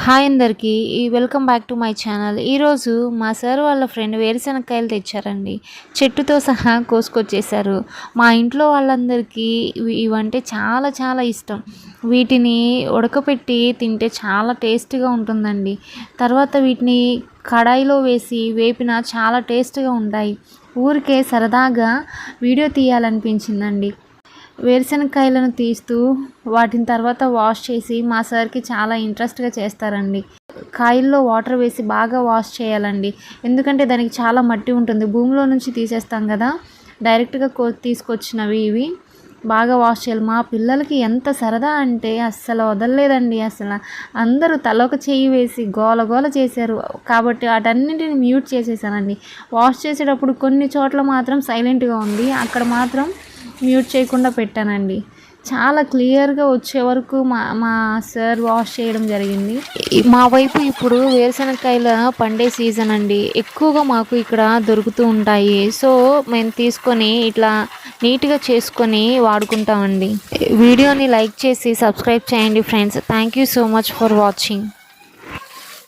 Hi అందరికీ welcome back to my channel. ఈరోజు మా సార్ వాళ్ళ ఫ్రెండ్ వేరుశనగకాయలు తెచ్చారండి. చెట్టుతో సహా కోసుకొచ్చేసారు. మా ఇంట్లో వాళ్ళందరికీ ఇవంటే చాలా చాలా ఇష్టం. వీటిని ఉడకపెట్టి తింటే చాలా టేస్ట్గా ఉంటుందండి. తర్వాత వీటిని కడాయిలో వేసి వేపిన చాలా టేస్ట్గా ఉంటాయి. ఊరికే సరదాగా వీడియో తీయాలనిపించిందండి. వేరుశనగకాయలను తీస్తూ వాటిని తర్వాత వాష్ చేసి మా సార్కి చాలా ఇంట్రెస్ట్గా చేస్తారండి. కాయల్లో వాటర్ వేసి బాగా వాష్ చేయాలండి. ఎందుకంటే దానికి చాలా మట్టి ఉంటుంది. భూమిలో నుంచి తీసేస్తాం కదా, డైరెక్ట్గా తీసుకొచ్చినవి ఇవి. బాగా వాష్ చేయాలి. మా పిల్లలకి ఎంత సరదా అంటే అస్సలు వదలలేదండి. అసలు అందరూ తలొక చెయ్యి వేసి గోల గోల చేశారు. కాబట్టి వాటన్నింటిని మ్యూట్ చేసేసానండి. వాష్ చేసేటప్పుడు కొన్ని చోట్ల మాత్రం సైలెంట్గా ఉంది, అక్కడ మాత్రం మ్యూట్ చేయకుండా పెట్టానండి. చాలా క్లియర్గా వచ్చే వరకు మా సార్ వాష్ చేయడం జరిగింది. మా వైపు ఇప్పుడు వేరుశనగకాయల పండే సీజన్ అండి. ఎక్కువగా మాకు ఇక్కడ దొరుకుతూ ఉంటాయి. సో మేము తీసుకొని ఇట్లా నీట్గా చేసుకొని వాడుకుంటామండి. వీడియోని లైక్ చేసి సబ్స్క్రైబ్ చేయండి friends. Thank you so much for watching.